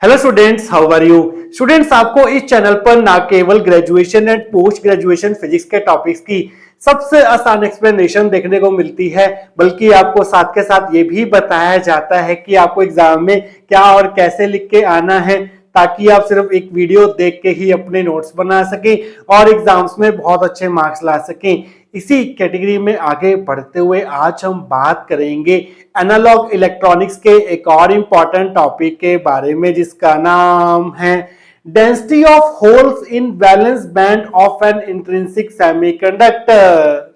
Hello students, how are you. Students, आपको इस channel पर ना केवल graduation and post graduation physics के टॉपिक्स की सबसे आसान एक्सप्लेनेशन देखने को मिलती है, बल्कि आपको साथ के साथ ये भी बताया जाता है कि आपको एग्जाम में क्या और कैसे लिख के आना है, ताकि आप सिर्फ एक वीडियो देख के ही अपने नोट्स बना सकें और एग्जाम्स में बहुत अच्छे मार्क्स ला सकें। इसी कैटेगरी में आगे बढ़ते हुए आज हम बात करेंगे एनालॉग इलेक्ट्रॉनिक्स के एक और इम्पॉर्टेंट टॉपिक के बारे में, जिसका नाम है density of holes in valence band of an intrinsic semiconductor.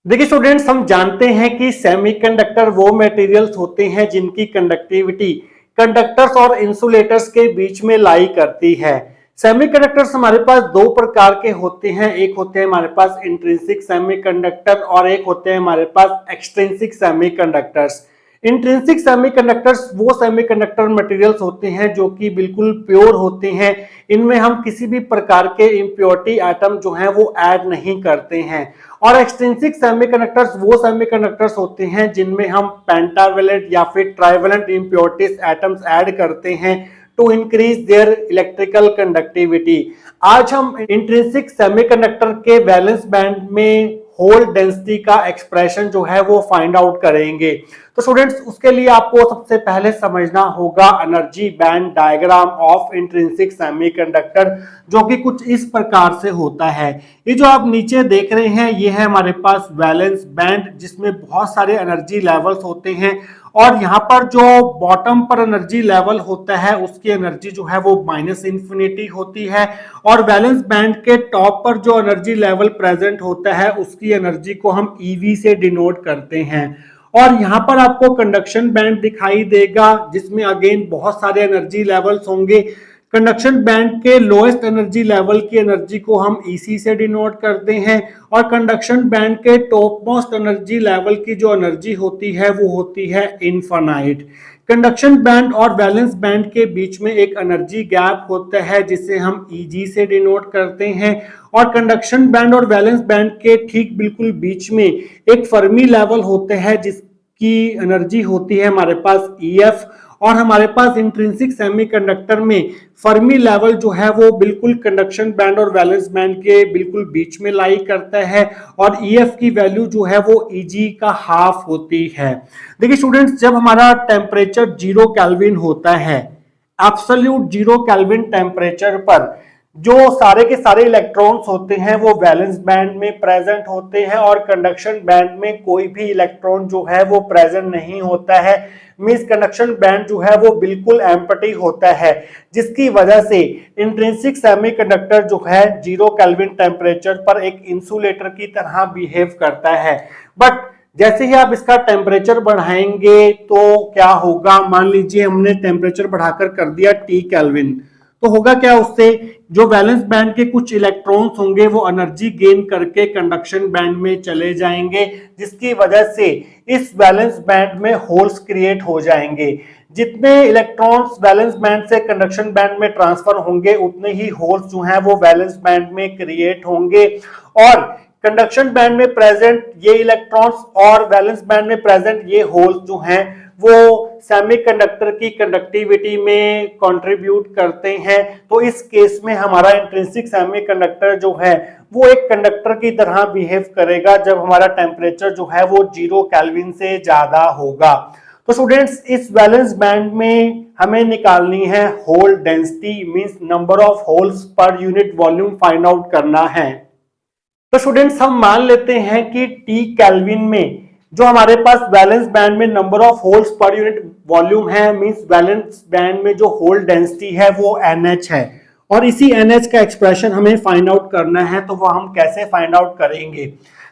देखिए स्टूडेंट्स, हम जानते हैं कि सेमीकंडक्टर वो मटेरियल्स होते हैं जिनकी कंडक्टिविटी कंडक्टर्स और इंसुलेटर्स के बीच में लाई करती है। सेमीकंडक्टर्स हमारे पास दो प्रकार के होते हैं, एक होते हैं हमारे पास इंट्रिंसिक सेमीकंडक्टर और एक होते हैं हमारे पास एक्सट्रिंसिक सेमीकंडक्टर्स। इंट्रिंसिक सेमीकंडक्टर्स वो सेमीकंडक्टर मटेरियल्स होते हैं जो कि बिल्कुल प्योर होते हैं, इनमें हम किसी भी प्रकार के इम्प्योरिटी एटम जो हैं वो ऐड नहीं करते हैं। और एक्सट्रिंसिक सेमीकंडक्टर्स वो सेमीकंडक्टर्स होते हैं जिनमें हम पेंटावेलेंट या फिर ट्राइवेलेंट इम्प्योरिटीज एटम्स ऐड करते हैं to increase their electrical conductivity. आज हम इंट्रिंसिक सेमीकंडक्टर के वैलेंस बैंड में होल डेंसिटी का एक्सप्रेशन जो है वो फाइंड आउट करेंगे। तो स्टूडेंट्स, उसके लिए आपको सबसे पहले समझना होगा energy band diagram of intrinsic semiconductor, जो कि कुछ इस प्रकार से होता है। ये जो आप नीचे देख रहे हैं ये है हमारे पास वैलेंस बैंड, जिसमें बहुत सारे एनर्जी लेवल्स होते हैं और यहाँ पर जो बॉटम पर एनर्जी लेवल होता है उसकी एनर्जी जो है वो माइनस इंफिनिटी होती है, और वैलेंस बैंड के टॉप पर जो एनर्जी लेवल प्रेजेंट होता है उसकी एनर्जी को हम ईवी से डिनोट करते हैं। और यहाँ पर आपको कंडक्शन बैंड दिखाई देगा जिसमें अगेन बहुत सारे एनर्जी लेवल्स होंगे। कंडक्शन बैंड के लोएस्ट एनर्जी लेवल की एनर्जी को हम ईसी से डिनोट करते हैं, और कंडक्शन बैंड के टॉप मोस्ट एनर्जी लेवल की जो एनर्जी होती है वो होती है इनफाइनाइट। कंडक्शन बैंड और वैलेंस बैंड के बीच में एक एनर्जी गैप होता है जिसे हम ईजी से डिनोट करते हैं, और कंडक्शन बैंड और वैलेंस बैंड के ठीक बिल्कुल बीच में एक फर्मी लेवल होता है जिसकी एनर्जी होती है हमारे पास ईएफ। और हमारे पास इंट्रिंसिक सेमीकंडक्टर में फर्मी लेवल जो है वो बिल्कुल कंडक्शन बैंड और वैलेंस बैंड के बिल्कुल बीच में लाई करता है, और ईएफ की वैल्यू जो है वो ईजी का हाफ होती है। देखिए स्टूडेंट्स, जब हमारा टेम्परेचर 0 केल्विन होता है, एब्सोल्यूट 0 केल्विन टेम्परेचर पर जो सारे के सारे इलेक्ट्रॉन्स होते हैं वो वैलेंस बैंड में प्रेजेंट होते हैं, और कंडक्शन बैंड में कोई भी इलेक्ट्रॉन जो है वो प्रेजेंट नहीं होता है। मींस कंडक्शन बैंड जो है वो बिल्कुल एम्प्टी होता है, जिसकी वजह से इंट्रिंसिक सेमीकंडक्टर जो है 0 केल्विन टेम्परेचर पर एक इंसुलेटर की तरह बिहेव करता है। बट जैसे ही आप इसका टेम्परेचर बढ़ाएंगे तो क्या होगा, मान लीजिए हमने टेम्परेचर बढ़ाकर कर दिया T केल्विन, तो होगा क्या, उससे जो वैलेंस बैंड के कुछ इलेक्ट्रॉन्स होंगे वो एनर्जी गेन करके कंडक्शन बैंड में चले जाएंगे, जिसकी वजह से इस वैलेंस बैंड में होल्स क्रिएट हो जाएंगे। जितने इलेक्ट्रॉन्स वैलेंस बैंड से कंडक्शन बैंड में ट्रांसफर होंगे उतने ही होल्स जो हैं वो वैलेंस बैंड में क्रिएट होंगे, और कंडक्शन बैंड में प्रेजेंट ये इलेक्ट्रॉन्स और वैलेंस बैंड में प्रेजेंट ये होल्स जो हैं वो सेमीकंडक्टर की कंडक्टिविटी में कंट्रीब्यूट करते हैं। तो इस केस में हमारा इंट्रिंसिक सेमीकंडक्टर जो है वो एक कंडक्टर की तरह बिहेव करेगा जब हमारा टेम्परेचर जो है वो 0 केल्विन से ज्यादा होगा। तो स्टूडेंट्स, इस वैलेंस बैंड में हमें निकालनी है hole density, means number of holes पर यूनिट वॉल्यूम फाइंड आउट करना है। तो स्टूडेंट्स, हम मान लेते हैं कि T केल्विन में जो हमारे पास वैलेंस बैंड में नंबर ऑफ होल्स पर यूनिट वॉल्यूम है, मींस वैलेंस बैंड में जो होल डेंसिटी है वो NH है, और इसी NH का एक्सप्रेशन हमें फाइंड आउट करना है। तो वो हम कैसे फाइंड आउट करेंगे,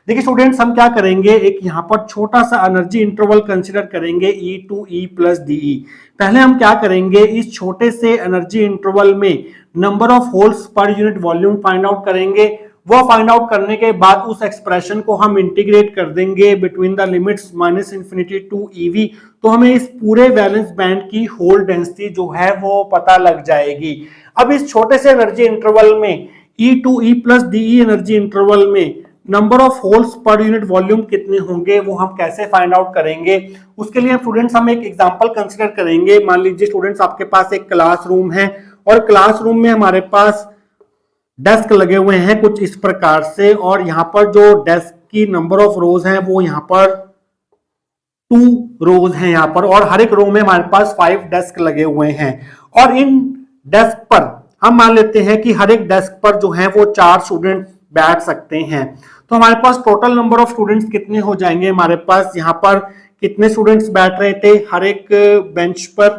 देखिए स्टूडेंट्स, हम क्या करेंगे, एक यहाँ पर छोटा सा एनर्जी इंटरवल कंसीडर करेंगे E2E + DE। पहले हम क्या करेंगे, इस छोटे से एनर्जी इंटरवल में नंबर ऑफ होल्स पर यूनिट वॉल्यूम फाइंड आउट करेंगे। वो फाइंड आउट करने के बाद उस एक्सप्रेशन को हम इंटीग्रेट कर देंगे between the limits -infinity to EV, तो हमें इस पूरे वैलेंस बैंड की होल डेंसिटी जो है वो पता लग जाएगी। अब इस छोटे से एनर्जी इंटरवल में E2E + DE एनर्जी इंटरवल में नंबर ऑफ होल्स पर यूनिट वॉल्यूम कितने होंगे वो हम कैसे फाइंड आउट करेंगे, उसके लिए स्टूडेंट्स हम एक एग्जांपल कंसीडर करेंगे। मान लीजिए स्टूडेंट्स आपके पास एक क्लासरूम है और क्लासरूम में हमारे पास डेस्क लगे हुए हैं कुछ इस प्रकार से, और यहाँ पर जो डेस्क की नंबर ऑफ रोज हैं वो यहाँ पर 2 रोज हैं यहाँ पर, और हर एक रो में हमारे पास 5 डेस्क लगे हुए हैं। और इन डेस्क पर हम मान लेते हैं कि हर एक डेस्क पर जो है वो 4 स्टूडेंट बैठ सकते हैं। तो हमारे पास टोटल नंबर ऑफ स्टूडेंट्स कितने हो जाएंगे, हमारे पास यहाँ पर कितने स्टूडेंट्स बैठ रहे थे, हर एक बेंच पर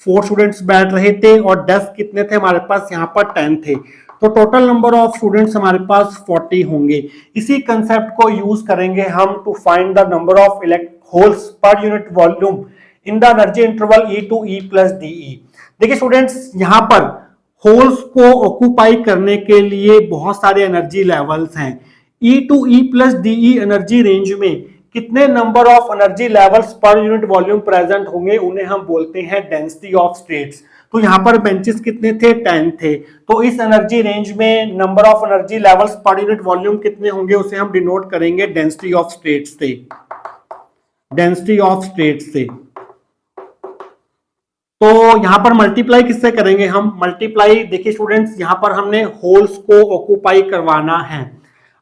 4 स्टूडेंट्स बैठ रहे थे, और डेस्क कितने थे हमारे पास यहाँ पर 10 थे। तो टोटल नंबर ऑफ स्टूडेंट्स हमारे पास 40 होंगे। इसी कंसेप्ट को यूज करेंगे हम to find the number of holes पर unit volume in the energy interval E to E plus DE। देखिए स्टूडेंट्स, यहाँ पर होल्स को ऑक्यूपाई करने के लिए बहुत सारे एनर्जी लेवल्स हैं। E to E plus DE energy range में कितने number of energy levels per unit volume present होंगे उन्हें हम बोलते हैं डेंसिटी ऑफ स्टेट्स। तो यहाँ पर बेंचेस कितने थे, 10 थे। तो इस एनर्जी रेंज में number of energy levels per unit volume कितने होंगे उसे हम डिनोट करेंगे डेंसिटी ऑफ स्टेट्स से, डेंसिटी ऑफ स्टेट्स से। तो यहां पर मल्टीप्लाई किससे करेंगे हम, मल्टीप्लाई देखिए स्टूडेंट्स, यहां पर हमने होल्स को ऑक्यूपाई करवाना है।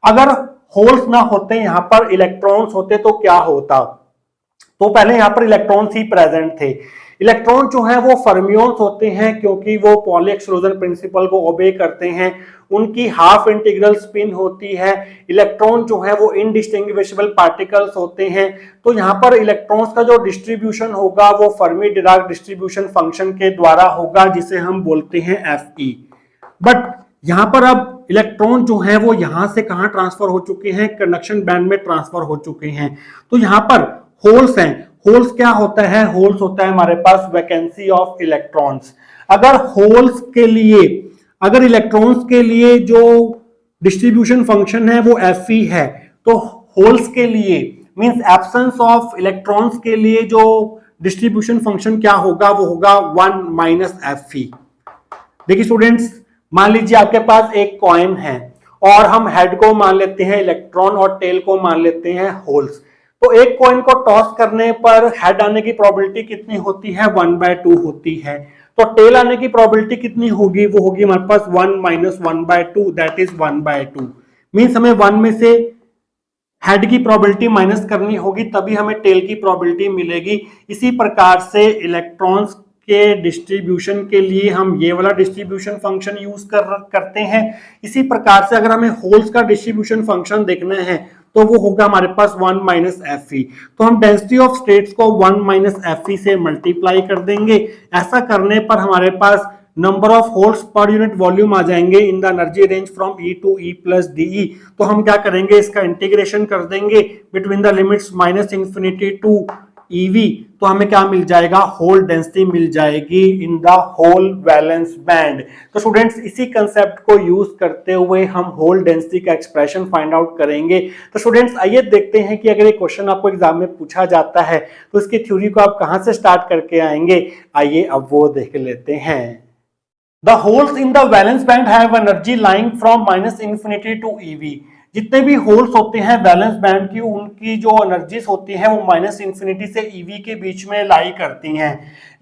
अगर होल्स ना होते, यहां पर इलेक्ट्रॉन्स होते तो क्या होता। तो पहले यहां पर इलेक्ट्रॉन्स ही प्रेजेंट थे। इलेक्ट्रॉन जो है वो फर्मियोन्स होते हैं क्योंकि वो पॉली एक्सक्लूजन प्रिंसिपल को ओबे करते हैं, उनकी हाफ इंटीग्रल स्पिन होती है। इलेक्ट्रॉन जो है वो इनडिस्टिंग्विशेबल पार्टिकल्स होते हैं। तो यहाँ पर इलेक्ट्रॉन्स का जो डिस्ट्रीब्यूशन होगा वो फर्मी डिराक डिस्ट्रीब्यूशन फंक्शन के द्वारा होगा जिसे हम बोलते हैं Fe। बट यहाँ पर अब इलेक्ट्रॉन जो है वो यहाँ से कहाँ ट्रांसफर हो चुके हैं, कंडक्शन बैंड में ट्रांसफर हो चुके हैं। तो यहाँ पर होल्स हैं। होल्स क्या होता है, होल्स होता है हमारे पास वैकेंसी ऑफ इलेक्ट्रॉन्स। अगर होल्स के लिए, अगर इलेक्ट्रॉन्स के लिए जो डिस्ट्रीब्यूशन फंक्शन है वो Fe है, तो होल्स के लिए मींस एब्सेंस ऑफ इलेक्ट्रॉन्स के लिए जो डिस्ट्रीब्यूशन फंक्शन क्या होगा वो होगा 1 माइनस Fe। देखिए स्टूडेंट्स, मान लीजिए आपके पास एक कॉइन है और हम हेड को मान लेते हैं इलेक्ट्रॉन और टेल को मान लेते हैं होल्स। तो एक कॉइन को टॉस करने पर हेड आने की प्रोबेबिलिटी कितनी होती है, 1/2 होती है। तो टेल आने की प्रोबेबिलिटी कितनी होगी, वो होगी हमारे पास 1 माइनस 1/2, दैट इज 1/2। मीन्स हमें 1 में से हेड की प्रोबेबिलिटी माइनस करनी होगी तभी हमें टेल की प्रोबेबिलिटी मिलेगी। इसी प्रकार से इलेक्ट्रॉन्स के डिस्ट्रीब्यूशन के लिए हम ये वाला डिस्ट्रीब्यूशन फंक्शन यूज करते हैं। इसी प्रकार से अगर हमें होल्स का डिस्ट्रीब्यूशन फंक्शन देखना है तो वो होगा हमारे पास 1 माइनस Fe। तो हम डेंसिटी ऑफ स्टेट्स को 1 माइनस Fe से मल्टीप्लाई कर देंगे। ऐसा करने पर हमारे पास नंबर ऑफ होल्स पर यूनिट वॉल्यूम आ जाएंगे in the energy range from E to E plus DE। तो हम क्या करेंगे, इसका इंटीग्रेशन कर देंगे between the limits minus infinity to EV। तो हमें क्या मिल जाएगा, होल डेंसिटी मिल जाएगी in the hole valence band. तो स्टूडेंट्स, इसी कंसेप्ट को यूज करते हुए हम होल डेंसिटी का एक्सप्रेशन फाइंड आउट करेंगे। तो स्टूडेंट्स, आइए देखते हैं कि अगर ये क्वेश्चन आपको एग्जाम में पूछा जाता है तो इसकी थ्योरी को आप कहां से स्टार्ट करके आएंगे, आइए अब वो देख लेते हैं। The holes in the valence band have energy lying from minus infinity to EV। जितने भी होल्स होते हैं वैलेंस बैंड की, उनकी जो एनर्जीज होती हैं वो माइनस इंफिनिटी से EV के बीच में लाई करती हैं।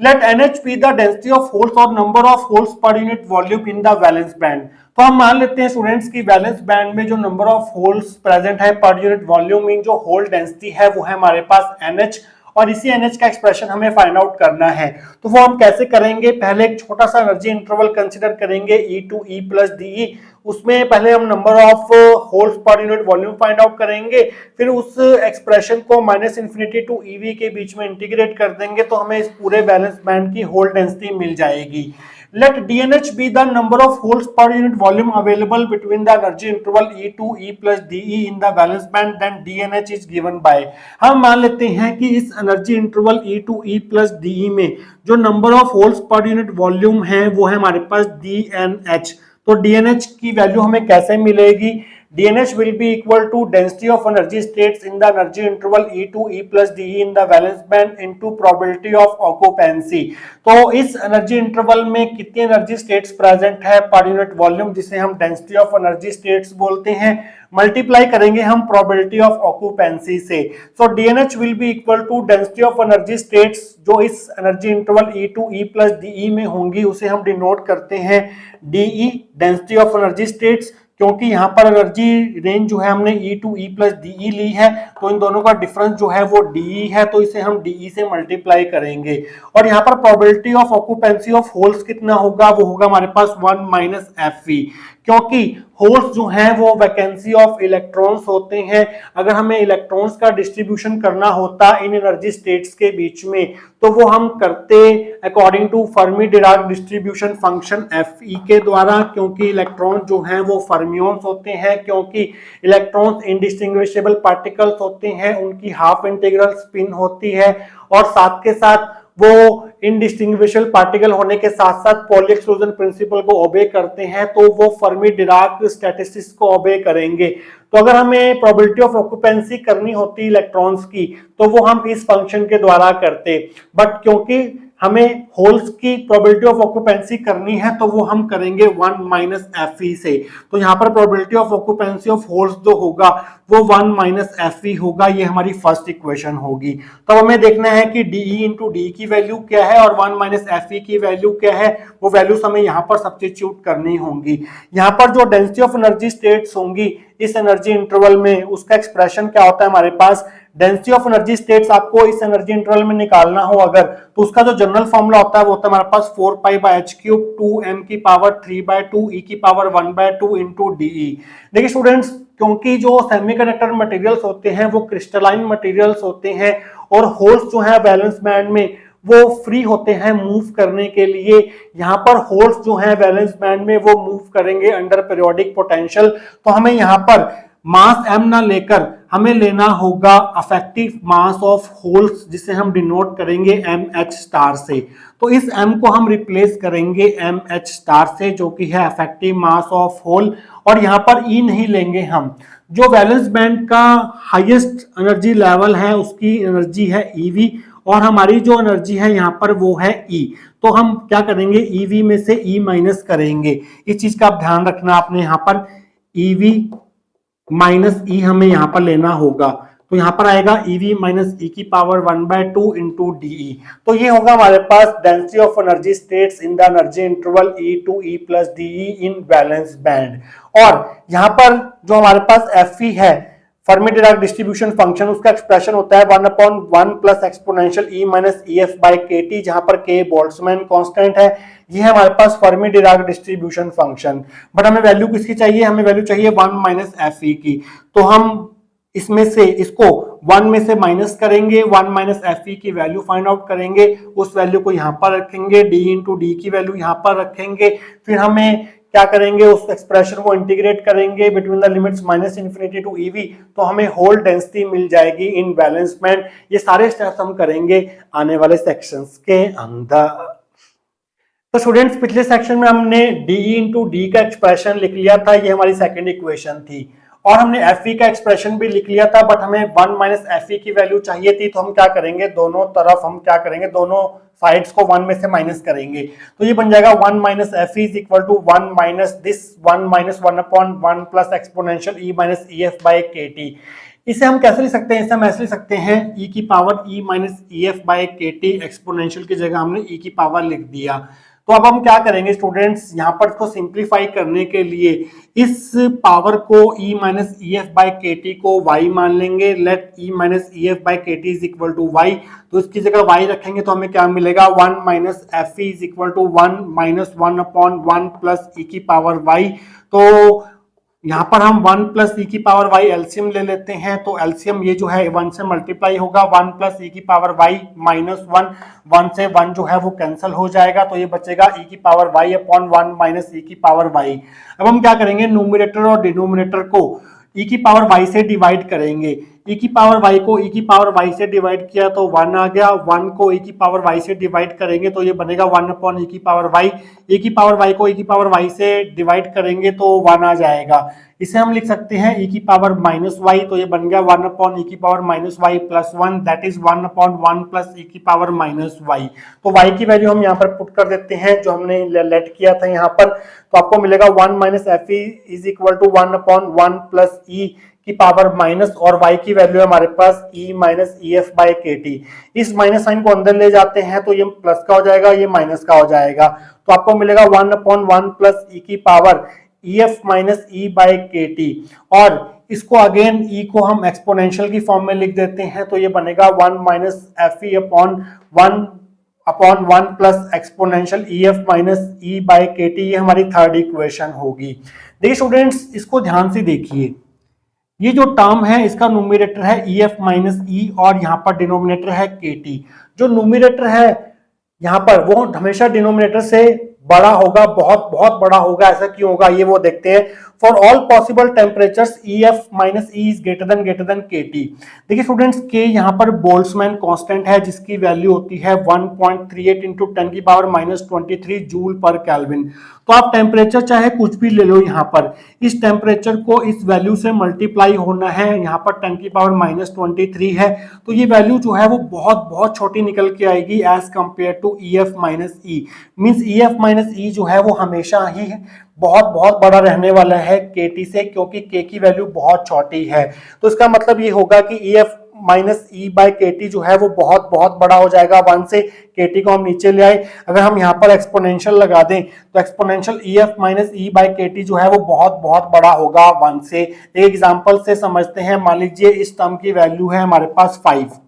Let NH be the density of holes और नंबर ऑफ होल्स पर unit volume in the valence band. तो हम मान लेते हैं स्टूडेंट्स की वैलेंस बैंड में जो नंबर ऑफ होल्स प्रेजेंट है पर यूनिट वॉल्यूम मीन जो होल डेंसिटी है वो है हमारे पास NH, और इसी NH का एक्सप्रेशन हमें फाइंड आउट करना है। तो वो हम कैसे करेंगे, पहले एक छोटा सा एनर्जी इंटरवल कंसीडर करेंगे E to E plus DE। उसमें पहले हम नंबर ऑफ होल्स पर यूनिट वॉल्यूम फाइंड आउट करेंगे, फिर उस एक्सप्रेशन को माइनस इंफिनिटी टू EV के बीच में इंटीग्रेट कर देंगे तो हमें इस पूरे बैलेंस बैंड की होल डेंसिटी मिल जाएगी। Let DNH be the number of holes per unit volume available between the energy interval E to E plus DE in the valence band, then DNH is given by। हम मान लेते हैं कि इस energy interval E to E plus DE में जो number of holes पर unit volume है वो है हमारे पास DNH। तो DNH की वैल्यू हमें कैसे मिलेगी, DNH will be equal to density of energy states in the energy interval E2 E plus DE in the valence band into probability of occupancy। तो इस एनर्जी इंटरवल में कितनी एनर्जी स्टेट्स प्रेजेंट है पर unit volume, जिसे हम density of energy states बोलते हैं, मल्टीप्लाई करेंगे हम प्रोबेबिलिटी ऑफ ऑक्यूपेंसी से। So DNH will be equal to density of energy states जो इस energy interval E2 E plus DE में होंगी, उसे हम डिनोट करते हैं DE, density of energy states, क्योंकि यहाँ पर एनर्जी रेंज जो है हमने E2 E प्लस DE ली है, तो इन दोनों का डिफरेंस जो है वो DE है, तो इसे हम DE से मल्टीप्लाई करेंगे। और यहाँ पर probability of occupancy of holes कितना होगा, वो होगा हमारे पास 1 माइनस FV, क्योंकि होल्स जो हैं वो वैकेंसी ऑफ इलेक्ट्रॉन्स होते हैं। अगर हमें इलेक्ट्रॉन्स का डिस्ट्रीब्यूशन करना होता इन एनर्जी स्टेट्स के बीच में, तो वो हम करते according to Fermi Dirac distribution function FE के द्वारा, क्योंकि इलेक्ट्रॉन जो हैं वो फर्मियंस होते हैं, क्योंकि इलेक्ट्रॉन्स इंडिस्टिंग्विशेबल पार्टिकल्स होते हैं, उनकी हाफ इंटीग्रल स्पिन होती है, और साथ के साथ वो इनडिस्टिंग्विशेबल पार्टिकल होने के साथ साथ पॉली एक्सक्लूजन प्रिंसिपल को ओबे करते हैं, तो वो फर्मी डिराक स्टैटिस्टिक्स को ओबे करेंगे। तो अगर हमें प्रोबेबिलिटी ऑफ ऑक्यूपेंसी करनी होती इलेक्ट्रॉन्स की, तो वो हम इस फंक्शन के द्वारा करते, बट क्योंकि हमें होल्स की प्रोबेबिलिटी ऑफ ऑक्यूपेंसी करनी है, तो वो हम करेंगे 1 माइनस FE से। तो यहाँ पर probability of occupancy of holes जो होगा वो 1 माइनस FE होगा, ये हमारी फर्स्ट इक्वेशन होगी। तो हमें देखना है कि DE इंटू डी की वैल्यू क्या है और 1 माइनस FE की वैल्यू क्या है, वो वैल्यूज हमें यहाँ पर सब्स्टिट्यूट करनी होंगी। यहाँ पर जो डेंसिटी ऑफ एनर्जी स्टेट्स होंगी इस एनर्जी इंटरवल में, उसका एक्सप्रेशन क्या होता है हमारे पास, डेंसिटी ऑफ एनर्जी स्टेट्स आपको इस एनर्जी इंटरवल में निकालना हो अगर, तो उसका जो जनरल फॉर्मूला होता है वो होता है हमारे पास 4 pi by h cube 2m की पावर 3 बाय 2 e की पावर 1 बाय 2 इंटू DE। देखिए स्टूडेंट्स, क्योंकि जो सेमीकंडक्टर मटेरियल्स होते हैं वो क्रिस्टलाइन मटेरियल्स होते हैं, और होल्स जो है वैलेंस बैंड में वो फ्री होते हैं मूव करने के लिए। यहाँ पर होल्स जो है वैलेंस बैंड में वो मूव करेंगे अंडर पीरियोडिक पोटेंशियल, तो हमें यहाँ पर मास m ना लेकर हमें लेना होगा अफेक्टिव मास ऑफ होल्स, जिसे हम डिनोट करेंगे mh स्टार से। तो इस m को हम रिप्लेस करेंगे mh स्टार से, जो कि है अफेक्टिव मास ऑफ होल, और यहाँ पर E नहीं लेंगे हम। जो वैलेंस बैंड का हाईएस्ट एनर्जी लेवल है उसकी एनर्जी है EV, और हमारी जो एनर्जी है यहाँ पर वो है E। तो हम क्या करेंगे, EV में से E माइनस करेंगे। इस चीज का आप ध्यान रखना, आपने यहाँ पर EV माइनस E हमें यहाँ पर लेना होगा, तो यहाँ पर आएगा EV माइनस E की पावर 1 बाय 2 इंटू DE। तो ये होगा हमारे पास density of energy states in the energy interval E2 E plus DE in valence band. और यहाँ पर जो हमारे पास FE है, फर्मी डिराक डिस्ट्रीब्यूशन फंक्शन, उसका एक्सप्रेशन होता है 1/1 plus exponential E minus EF by KT, जहां पर K बोल्ट्जमैन कांस्टेंट है। ये है हमारे पास Fermi Dirac distribution function. But हमें वैल्यू किसकी चाहिए, हमें वैल्यू चाहिए 1 माइनस FE की। तो हम इसमें से इसको 1 में से माइनस करेंगे, 1 माइनस FE की वैल्यू फाइंड आउट करेंगे, उस वैल्यू को यहाँ पर रखेंगे, D इंटू डी की वैल्यू यहाँ पर रखेंगे, फिर हमें क्या करेंगे, उस एक्सप्रेशन को इंटीग्रेट करेंगे between the limits minus infinity to EV, तो हमें होल डेंसिटी मिल जाएगी इन बैलेंस बैंड। ये सारे स्टेप्स हम करेंगे आने वाले सेक्शंस के अंदर। तो स्टूडेंट्स, पिछले सेक्शन में हमने DE इंटू डी का एक्सप्रेशन लिख लिया था, ये हमारी सेकेंड इक्वेशन थी, और हमने FE का एक्सप्रेशन भी लिख लिया था, बट हमें 1 माइनस FE की वैल्यू चाहिए थी। तो हम क्या करेंगे, दोनों तरफ हम क्या करेंगे, दोनों साइड्स को 1 में से माइनस करेंगे, तो ये बन जाएगा 1 minus FE is equal to 1 minus this 1 minus 1/1 plus exponential E minus EF by KT। इसे हम कैसे लिख सकते हैं, इसे हम ऐसे लिख सकते हैं E की power E minus EF by KT, exponential की जगह हमने E की पावर लिख दिया। तो अब हम क्या करेंगे स्टूडेंट्स, यहाँ पर इसको सिंप्लीफाई करने के लिए इस पावर को E minus EF by KT को y मान लेंगे। Let E minus EF by KT is equal to y, तो इसकी जगह y रखेंगे तो हमें क्या मिलेगा, 1 minus FE is equal to 1 minus 1/1 plus E की पावर y। तो यहाँ पर हम 1 प्लस E की पावर y एलसीएम ले लेते हैं, तो एलसीएम ये जो है 1 से मल्टीप्लाई होगा, 1 प्लस E की पावर y माइनस 1, 1 से 1 जो है वो कैंसिल हो जाएगा, तो ये बचेगा E की power y upon 1 minus E की पावर y। अब हम क्या करेंगे, न्यूमरेटर और डिनोमिनेटर को E की पावर y से डिवाइड करेंगे। e की पावर y को e की पावर y से डिवाइड किया तो 1 आ गया, 1 को e की पावर y से डिवाइड करेंगे तो ये बनेगा 1 अपॉन e की पावर y, e की पावर y को e की पावर y से डिवाइड करेंगे तो 1 आ जाएगा। इसे हम लिख सकते हैं e की पावर माइनस वाई, तो ये बन गया 1 अपॉन e की power minus y plus 1, that is 1 upon 1 plus e की पावर माइनस वाई। तो y की वैल्यू हम यहाँ पर पुट कर देते हैं जो हमने लेट किया था यहाँ पर, तो आपको मिलेगा 1 minus F is equal to 1 upon 1 plus E की पावर माइनस, और y की वैल्यू है हमारे पास e minus E F by K T. इस माइनस साइन को अंदर ले जाते हैं तो ये प्लस का हो जाएगा, ये माइनस का हो जाएगा, तो आपको मिलेगा 1 अपॉन 1 प्लस ई की power E F minus E by K T, और इसको अगेन ई को हम एक्सपोनेंशियल की फॉर्म में लिख देते हैं तो ये बनेगा 1 minus f E upon 1 plus exponential E F minus E by K T, ये हमारी थर्ड इक्वेशन होगी। देखिए स्टूडेंट्स, इसको ध्यान से देखिए, ये जो टर्म है इसका न्यूमरेटर है ई एफ माइनस ई और यहाँ पर डिनोमिनेटर है के टी। जो न्यूमरेटर है यहाँ पर वो हमेशा डिनोमिनेटर से बड़ा होगा, बहुत बहुत बड़ा होगा। ऐसा क्यों होगा ये वो देखते हैं। For all possible temperatures E F minus E is greater than के टी। देखिए स्टूडेंट्स, के यहाँ पर बोल्ट्जमैन कांस्टेंट है जिसकी वैल्यू होती है 1.38 इंटू 10 की पावर माइनस 23 जूल पर केल्विन। तो आप टेम्परेचर चाहे कुछ भी ले लो, यहाँ पर इस टेम्परेचर को इस वैल्यू से मल्टीप्लाई होना है, यहाँ पर 10 की पावर माइनस 23 है, तो ये वैल्यू जो है वो बहुत बहुत छोटी निकल के आएगी as compare to E F minus E. Means E F minus E जो है वो हमेशा ही बहुत बहुत बड़ा रहने वाला है के टी से, क्योंकि के की वैल्यू बहुत छोटी है। तो इसका मतलब ये होगा कि ई F minus E by K T जो है वो बहुत बहुत बड़ा हो जाएगा 1 से। के टी को हम नीचे ले आए, अगर हम यहाँ पर एक्सपोनेंशियल लगा दें तो exponential E F minus E by K T जो है वो बहुत बहुत बड़ा होगा 1 से। एक एग्जांपल से समझते हैं, मान लीजिए इस टर्म की वैल्यू है हमारे पास 5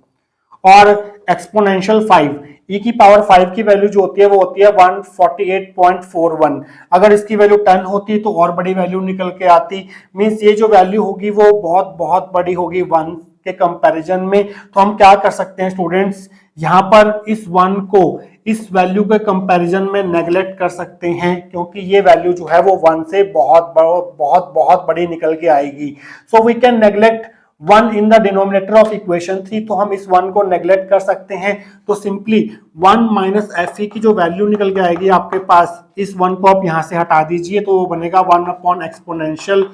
और एक्सपोनेंशियल 5, ई की पावर 5 की वैल्यू जो होती है वो होती है 148.41। अगर इसकी वैल्यू 10 होती तो और बड़ी वैल्यू निकल के आती। मींस ये जो वैल्यू होगी वो बहुत बहुत बड़ी होगी 1 के कंपैरिजन में। तो हम क्या कर सकते हैं स्टूडेंट्स, यहाँ पर इस 1 को इस वैल्यू के कंपैरिजन में नेगलेक्ट कर सकते हैं, क्योंकि ये वैल्यू जो है वो 1 से बहुत बहुत बहुत बड़ी निकल के आएगी। So we can neglect 1 in the denominator of equation 3, तो हम इस 1 को नेगलेक्ट कर सकते हैं। तो सिंपली 1 माइनस एफ ई की जो वैल्यू निकल के आएगी आपके पास, इस 1 को आप यहां से हटा दीजिए तो वो बनेगा 1 upon exponential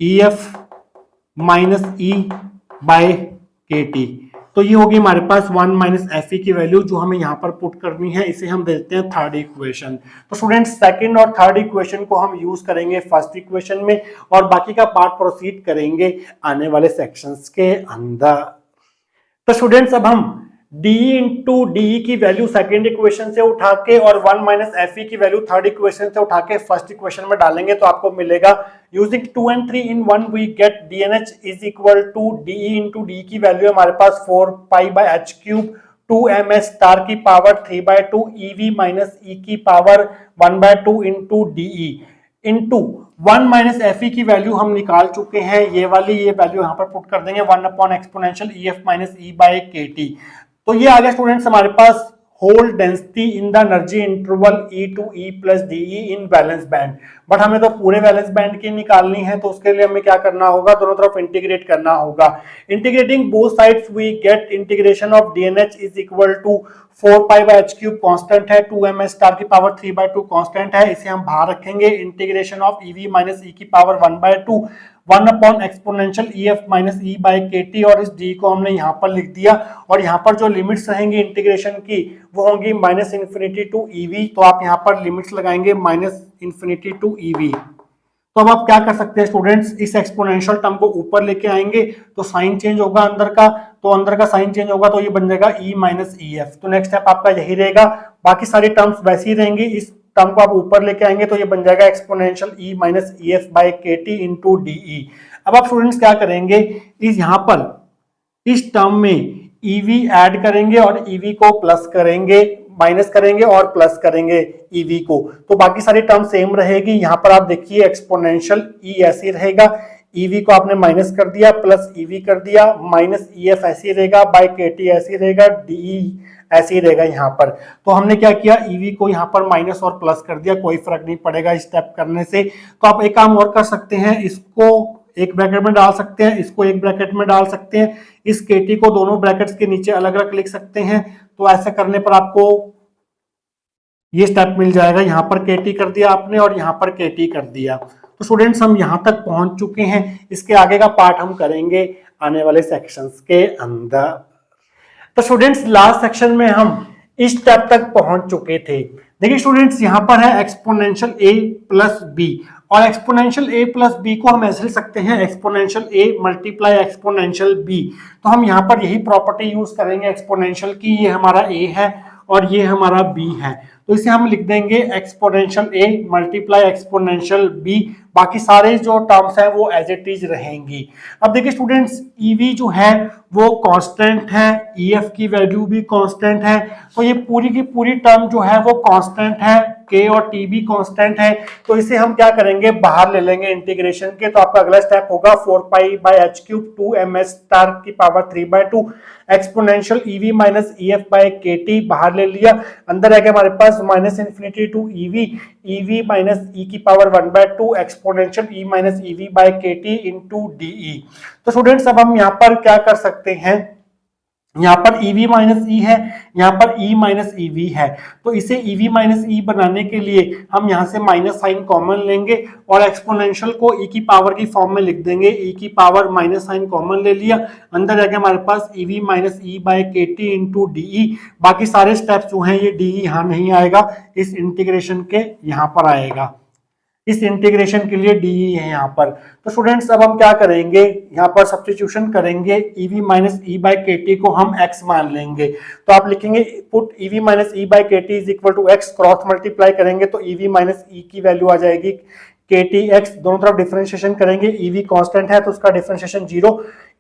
E F minus E by K T. तो ये होगी हमारे पास 1 माइनस एफ ई की वैल्यू जो हमें यहाँ पर पुट करनी है। इसे हम देते हैं थर्ड इक्वेशन। तो स्टूडेंट्स, सेकंड और थर्ड इक्वेशन को हम यूज करेंगे फर्स्ट इक्वेशन में और बाकी का पार्ट प्रोसीड करेंगे आने वाले सेक्शंस के अंदर। तो स्टूडेंट्स, अब हम डी इंटू डी की वैल्यू सेकेंड इक्वेशन से उठा के और 1 माइनस एफ ई की वैल्यू थर्ड इक्वेशन से उठा के फर्स्ट इक्वेशन में डालेंगे तो आपको मिलेगा using 2 and 3 in 1 we get d N H is equal to d into d की वैल्यू हमारे पास 4 pi by H cube 2 M S star की पावर 3/2 ई वी माइनस ई की power 1/2 into d into 1 minus f e की value हम निकाल चुके हैं, ये वाली ये वैल्यू यहाँ पर पुट कर देंगे 1 upon exponential E F minus E by K T. तो ये आ गया स्टूडेंट्स हमारे पास hole density in the energy interval E to E plus D E in valence band. But हमें तो पूरे बैलेंस बैंड की निकालनी है, तो उसके लिए हमें क्या करना होगा, दोनों तरफ इंटीग्रेट करना होगा। Integrating both sides we get integration of D N H is equal to 4 pi by H cube constant है, 2 एम एस स्टार की पावर 3/2 कॉन्स्टेंट है, इसे हम बाहर रखेंगे। Integration of E we minus ई की power 1/2 1 upon exponential E F minus E by K T, और इस डी को हमने यहाँ पर लिख दिया। और यहाँ पर जो लिमिट्स रहेंगी इंटीग्रेशन की वो होंगी minus infinity to e v, तो आप यहाँ पर लिमिट्स लगाएंगे minus infinity to e v. तो अब आप क्या कर सकते हैं स्टूडेंट्स, इस एक्सपोनेंशियल टर्म को ऊपर लेके आएंगे तो साइन चेंज होगा अंदर का, तो अंदर का साइन चेंज होगा तो ये बन जाएगा ई माइनस ई एफ। तो नेक्स्ट स्टेप आपका यही रहेगा, बाकी सारी टर्म्स वैसी ही रहेंगी। इस टर्म को आप ऊपर लेके आएंगे तो ये बन जाएगा exponential E minus E F by K T into D E. अब आप स्टूडेंट्स क्या करेंगे, इस यहाँ पर इस टर्म में ईवी ऐड करेंगे और ईवी को प्लस करेंगे, माइनस करेंगे और प्लस करेंगे ईवी को, तो बाकी सारी टर्म सेम रहेगी। यहाँ पर आप देखिए एक्सपोनेंशियल ई ऐसे रहेगा, ईवी को आपने माइनस कर दिया प्लस ईवी कर दिया, माइनस ई एफ ऐसे रहेगा, बाई के टी ऐसे रहेगा, डी ऐसे ही रहेगा यहाँ पर। तो हमने क्या किया, ईवी को यहाँ पर माइनस और प्लस कर दिया, कोई फर्क नहीं पड़ेगा इस स्टेप करने से। तो आप एक काम और कर सकते हैं, इसको एक ब्रैकेट में डाल सकते हैं, इसको एक ब्रैकेट में डाल सकते हैं, इस KT को दोनों ब्रैकेट्स के नीचे अलग अलग लिख सकते हैं। तो ऐसा करने पर आपको ये स्टेप मिल जाएगा। यहाँ पर KT कर दिया आपने और यहाँ पर KT कर दिया। तो स्टूडेंट्स हम यहाँ तक पहुंच चुके हैं। इसके आगे का पार्ट हम करेंगे आने वाले सेक्शंस के अंदर। तो स्टूडेंट्स लास्ट सेक्शन में हम इस स्टेप तक पहुंच चुके थे। देखिए स्टूडेंट्स यहाँ पर है एक्सपोनेंशियल a प्लस बी, और एक्सपोनेंशियल a प्लस बी को हम ऐसे लिख सकते हैं exponential a multiply exponential b। तो हम यहाँ पर यही प्रॉपर्टी यूज करेंगे एक्सपोनेंशियल की, ये हमारा a है और ये हमारा b है। तो इसे हम लिख देंगे exponential a multiply exponential b। बाकी सारे जो टर्म्स हैं वो एज इट इज रहेंगी। अब देखिए स्टूडेंट्स EV जो है वो कांस्टेंट है, EF की वैल्यू भी कांस्टेंट है, तो ये पूरी की पूरी टर्म जो है वो कांस्टेंट है, K और T भी कांस्टेंट है। तो इसे हम क्या करेंगे, बाहर ले लेंगे इंटीग्रेशन के। तो आपका अगला स्टेप होगा 4π/h³ 2ms स्टार की power 3/2 exponential EV minus EF by KT, बाहर ले लिया। अंदर आएगा हमारे पास minus infinity to EV minus E की power 1/2 exponential E minus EV by KT into DE। तो स्टूडेंट्स अब हम यहाँ पर क्या कर सकते हैं, यहाँ पर EV माइनस E है, यहाँ पर E माइनस EV है। तो इसे EV माइनस E बनाने के लिए हम यहाँ से माइनस साइन कॉमन लेंगे और एक्सपोनेंशियल को E की पावर की फॉर्म में लिख देंगे, E की पावर माइनस साइन कॉमन ले लिया। अंदर जाके हमारे पास EV minus E by KT into DE। बाकी सारे स्टेप्स जो हैं ये DE यहाँ नहीं आएगा, इस इंटीग्रेशन के यहाँ पर आएगा। इस इंटीग्रेशन के लिए DE है यहाँ पर। तो स्टूडेंट्स अब हम क्या करेंगे, यहाँ पर सब्स्टिट्यूशन करेंगे। EV minus E by KT को हम x मान लेंगे। तो आप लिखेंगे put EV minus E by KT is equal to x, cross multiply करेंगे तो EV माइनस E की वैल्यू आ जाएगी KTx। दोनों तरफ डिफरेंशिएशन करेंगे, EV कांस्टेंट है तो उसका डिफरेंशिएशन 0,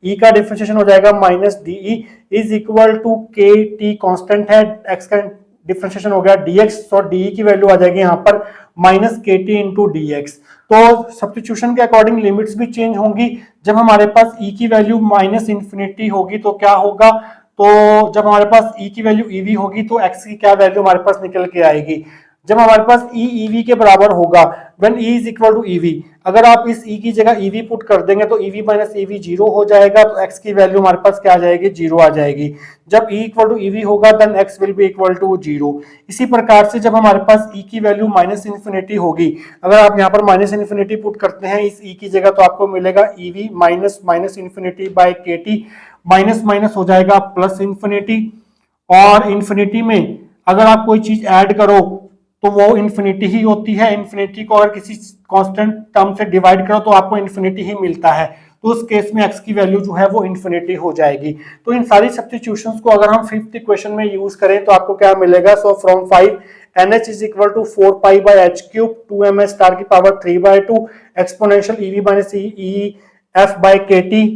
E का डिफरेंशिएशन हो जाएगा minus DE is equal to KT constant है, x का डिफरेंशिएशन हो गया dx, तो DE की वैल्यू आ जाएगी यहाँ पर माइनस KT इंटू DX। तो सब्स्टिट्यूशन के अकॉर्डिंग लिमिट्स भी चेंज होंगी। जब हमारे पास E की वैल्यू माइनस इन्फिनिटी होगी तो क्या होगा, तो जब हमारे पास E की वैल्यू EV होगी तो x की क्या वैल्यू हमारे पास निकल के आएगी, जब हमारे पास E EV के बराबर होगा, when E is equal to EV, अगर आप इस E की जगह EV पुट कर देंगे तो EV माइनस EV 0 हो जाएगा, तो x की वैल्यू हमारे पास क्या आ जाएगी, 0 आ जाएगी। जब E इक्वल टू EV होगा then x will be equal to 0। इसी प्रकार से जब हमारे पास E की वैल्यू माइनस इन्फिनिटी होगी, अगर आप यहाँ पर माइनस इन्फिनिटी पुट करते हैं इस E की जगह तो आपको मिलेगा EV minus minus infinity by KT, minus minus हो जाएगा प्लस इन्फिनिटी, और इन्फिनिटी में अगर आप कोई चीज ऐड करो तो वो इन्फिनिटी ही होती है। इन्फिनिटी को अगर किसी कांस्टेंट टर्म से डिवाइड करो तो आपको इन्फिनिटी ही मिलता है, तो उस केस में x की वैल्यू जो है वो इन्फिनिटी हो जाएगी। तो इन सारी सब्स्टिट्यूशंस को अगर हम फिफ्थ इक्वेशन में यूज करें तो आपको क्या मिलेगा, so from 5 NH is equal to 4π/h³ 2ms star की power 3/2 exponential EV minus EF by KT,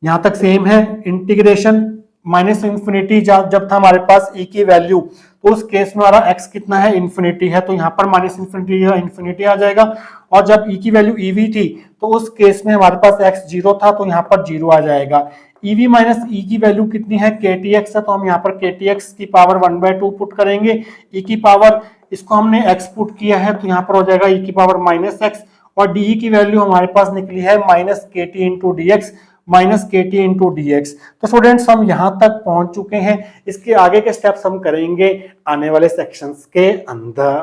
यहां तक सेम है। इंटीग्रेशन माइनस इन्फिनिटी जब था हमारे पास E की वैल्यू, तो उस केस में हमारा x कितना है, इन्फिनिटी है, तो यहाँ पर माइनस इन्फिनिटी इन्फिनिटी आ जाएगा। और जब E की वैल्यू EV थी तो उस केस में हमारे पास x 0 था, तो यहाँ पर 0 आ जाएगा। EV माइनस E की वैल्यू कितनी है, KTx है, तो हम यहाँ पर KTx की पावर 1/2 पुट करेंगे। E की पावर इसको हमने x पुट किया है तो यहाँ पर हो जाएगा E की पावर माइनस x, और DE की वैल्यू हमारे पास निकली है minus KT into DX, minus KT into DX। तो स्टूडेंट्स हम यहां तक पहुंच चुके हैं। इसके आगे के स्टेप्स हम करेंगे आने वाले सेक्शंस के अंदर।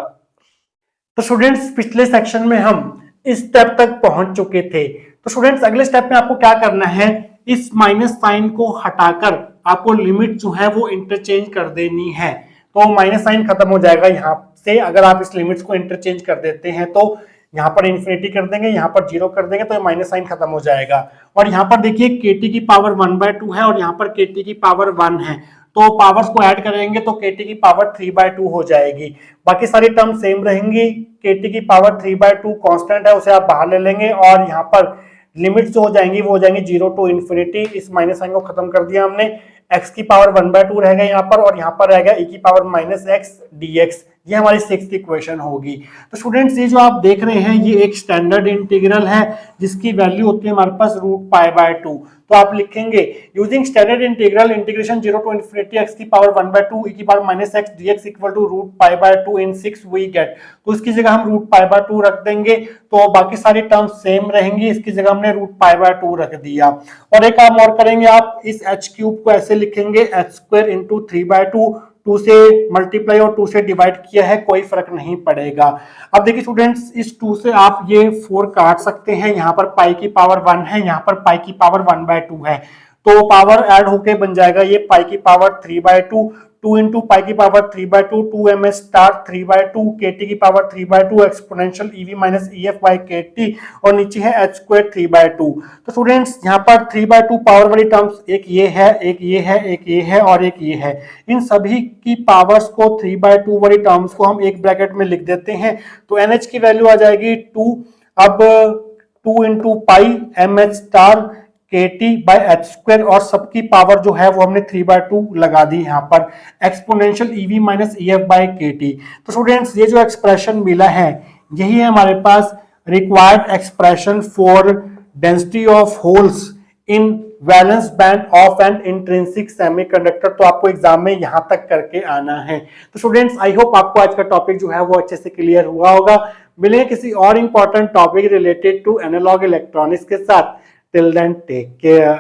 तो स्टूडेंट्स पिछले सेक्शन में हम इस स्टेप तक पहुंच चुके थे। तो स्टूडेंट्स अगले स्टेप में आपको क्या करना है, इस माइनस साइन को हटाकर आपको लिमिट जो है वो इंटरचेंज कर देनी है। तो माइनस साइन खत्म हो जाएगा यहाँ से, अगर आप इस लिमिट्स को इंटरचेंज कर देते हैं तो यहाँ पर इन्फिनिटी कर देंगे, यहाँ पर 0 कर देंगे, तो माइनस साइन खत्म हो जाएगा। और यहाँ पर देखिए KT की पावर 1/2 है और यहाँ पर KT की पावर 1 है, तो पावर्स को ऐड करेंगे तो KT की पावर 3/2 हो जाएगी। बाकी सारी टर्म सेम रहेंगी। KT की पावर 3/2 कांस्टेंट है, उसे आप बाहर ले लेंगे, और यहाँ पर लिमिट्स जो हो जाएंगी वो हो जाएंगी 0 टू इन्फिनिटी। इस माइनस साइन को खत्म कर दिया हमने। x की पावर 1/2 रहेगा यहाँ पर, और यहाँ पर रहेगा E की पावर माइनस x dx, ये हमारी 6th इक्वेशन होगी। तो स्टूडेंट्स ये जो आप देख रहे हैं ये एक स्टैंडर्ड इंटीग्रल है जिसकी वैल्यू होती है हमारे पास √π/2। तो आप लिखेंगे using standard integral integration 0 to infinity x की पावर 1/2 e की power -x dx equal to √π/2 in 6 we get. तो इसकी जगह हम √π/2 रख देंगे तो बाकी सारी टर्म्स सेम रहेंगी, इसकी जगह हमने √π/2 रख दिया। और एक काम और करेंगे, आप इस h³ को ऐसे लिखेंगे h² × 3/2, 2 से मल्टीप्लाई और 2 से डिवाइड किया है, कोई फर्क नहीं पड़ेगा। अब देखिए स्टूडेंट्स इस 2 से आप ये 4 काट सकते हैं, यहाँ पर पाई की पावर 1 है, यहाँ पर पाई की पावर 1/2 है, तो पावर ऐड होके बन जाएगा ये पाई की पावर 3/2, 2 इंटू पाई की पावर 3/2, 2ms स्टार 3/2, kt की power 3/2 exponential ev minus ef by kt और नीचे है h² 3/2। तो स्टूडेंट्स यहाँ पर 3/2 पावर वाली टर्म्स एक ये है, एक ये है, एक ये है और एक ये है। इन सभी की पावर्स को 3/2 वाली टर्म्स को हम एक ब्रैकेट में लिख देते हैं, तो nh की वैल्यू आ जाएगी 2। अब 2 into pi mh star kt by h² और सबकी पावर जो है वो हमने 3/2 लगा दी यहाँ पर, exponential ev minus ef by kt। तो स्टूडेंट्स ये जो एक्सप्रेशन मिला है यही है हमारे पास required expression for density of holes in valence band of an intrinsic semiconductor. तो आपको एग्जाम में यहां तक करके आना है। तो स्टूडेंट्स आई होप आपको आज का टॉपिक जो है वो अच्छे से क्लियर हुआ होगा। मिलेंगे किसी और important topic related to analog electronics के साथ। Till then take care.